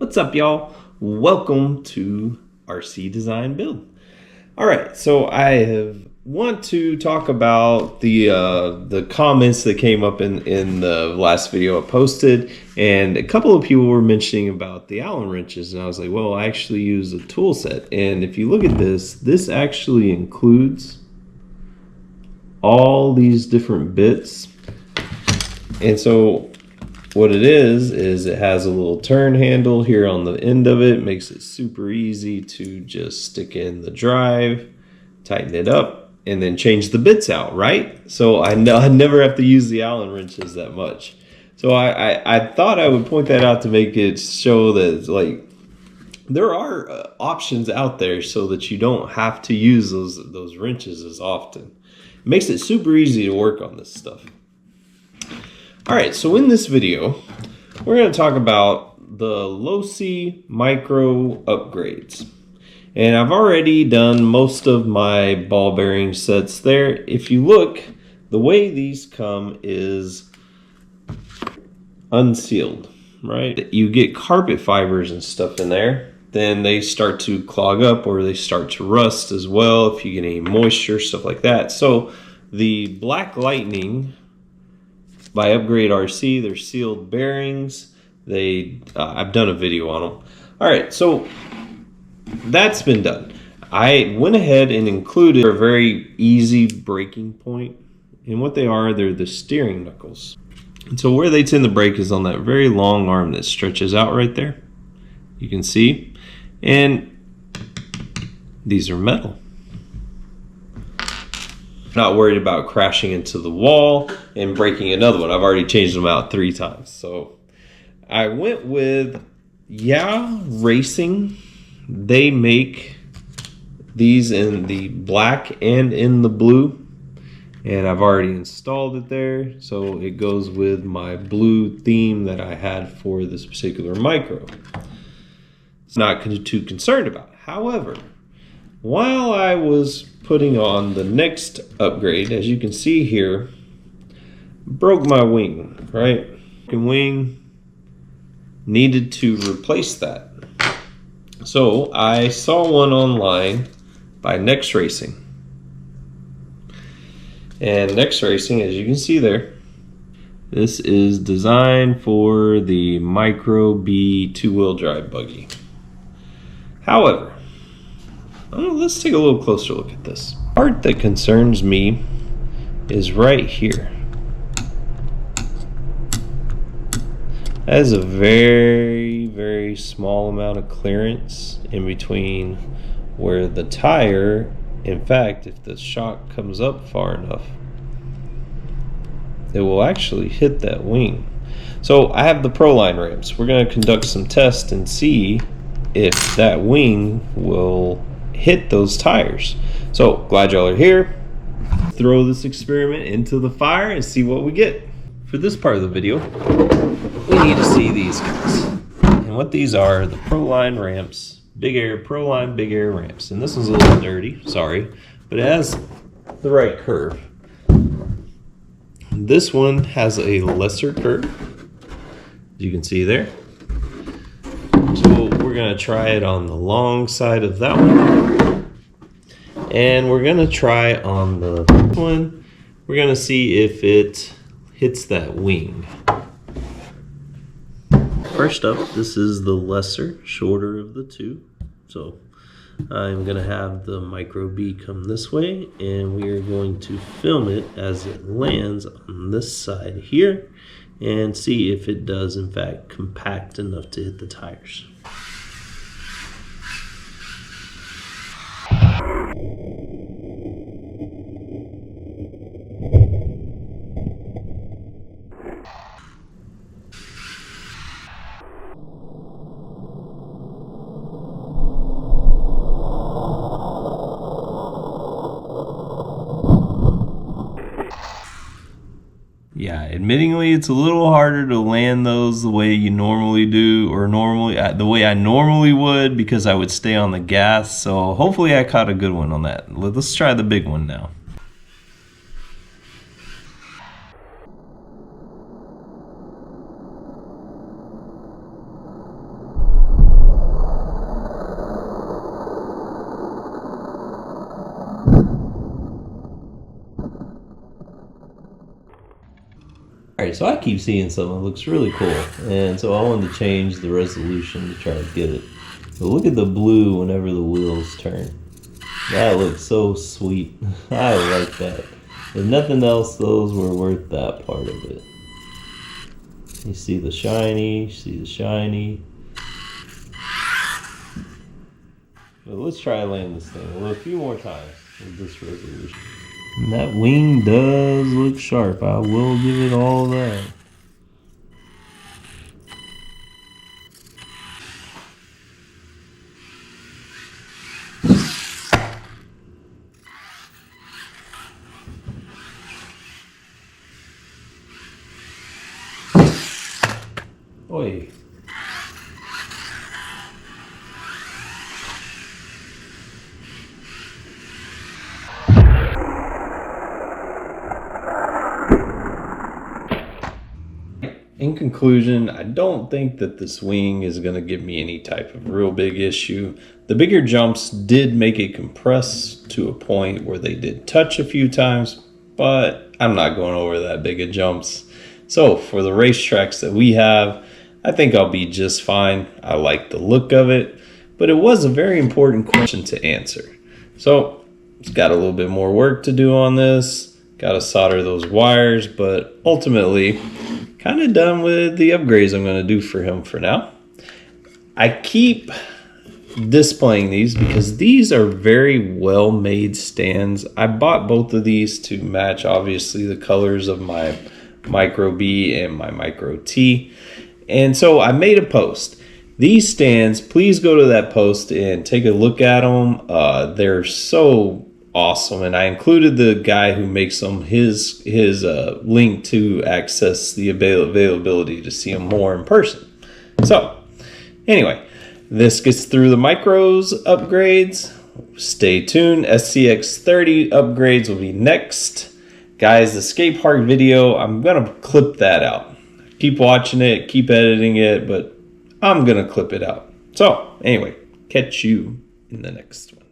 What's up, y'all? Welcome to RC Design Build. All right, so I want to talk about the comments that came up in the last video I posted, and a couple of people were mentioning about the Allen wrenches, and I was like, well, I actually use a tool set, and if you look at this actually includes all these different bits, and so what it is it has a little turn handle here on the end of it. Makes it super easy to just stick in the drive, tighten it up, and then change the bits out, right? So I never have to use the Allen wrenches that much. So I thought I would point that out to make it show that like there are options out there so that you don't have to use those wrenches as often. It makes it super easy to work on this stuff. All right, so in this video, we're going to talk about the Losi micro upgrades. And I've already done most of my ball bearing sets there. If you look, the way these come is unsealed, right? You get carpet fibers and stuff in there, then they start to clog up or they start to rust as well if you get any moisture, stuff like that. So the Black Lightning by Upgrade RC, they're sealed bearings. I've done a video on them. All right, so that's been done. I went ahead and included a very easy breaking point, and what they are, they're the steering knuckles. And so where they tend to break is on that very long arm that stretches out right there. You can see, and these are metal. Not worried about crashing into the wall and breaking another one. I've already changed them out 3 times. So I went with Nexx Racing. They make these in the black and in the blue, and I've already installed it there, so it goes with my blue theme that I had for this particular micro. It's not too concerned about. However, while I was putting on the next upgrade, as you can see here, broke my wing, right? Wing, needed to replace that. So I saw one online by Nexx Racing. And Nexx Racing, as you can see there, this is designed for the Micro B 2-wheel drive buggy. However, let's take a little closer look at this. The part that concerns me is right here. That is a very, very small amount of clearance in between where the tire, in fact, if the shock comes up far enough, it will actually hit that wing. So I have the Proline ramps. We're going to conduct some tests and see if that wing will hit those tires. So glad y'all are here. Throw this experiment into the fire and see what we get. For this part of the video, we need to see these guys. And what these are the Proline ramps, Proline Big Air ramps. And this one's a little dirty, sorry, but it has the right curve. This one has a lesser curve, as you can see there. So we're going to try it on the long side of that one. And we're going to try on the one. We're going to see if it hits that wing. First up, this is the lesser, shorter of the two. So I'm going to have the Micro B come this way, and we are going to film it as it lands on this side here and see if it does in fact compact enough to hit the tires. Yeah, admittingly, it's a little harder to land those the way you normally do, or the way I normally would, because I would stay on the gas. So hopefully I caught a good one on that. Let's try the big one now. Alright, so I keep seeing something that looks really cool. And so I wanted to change the resolution to try to get it. But look at the blue whenever the wheels turn. That looks so sweet. I like that. If nothing else, those were worth that part of it. You see the shiny, you see the shiny. But let's try to land this thing a few more times with this resolution. And that wing does look sharp. I will give it all that. Oi. In conclusion, I don't think that this wing is going to give me any type of real big issue. The bigger jumps did make it compress to a point where they did touch a few times, but I'm not going over that big of jumps. So for the racetracks that we have, I think I'll be just fine. I like the look of it, but it was a very important question to answer. So it's got a little bit more work to do on this. Got to solder those wires, but ultimately kind of done with the upgrades I'm going to do for him for now. I keep displaying these because these are very well made stands. I bought both of these to match obviously the colors of my Micro B and my Micro T. And so I made a post. These stands, please go to that post and take a look at them. They're so awesome, and I included the guy who makes them, his link to access the availability to see them more in person. So anyway, this gets through the micros upgrades. Stay tuned. SCX30 upgrades will be next. Guys, the skate park video, I'm gonna clip that out. Keep watching it, keep editing it, but I'm gonna clip it out. So anyway, catch you in the next one.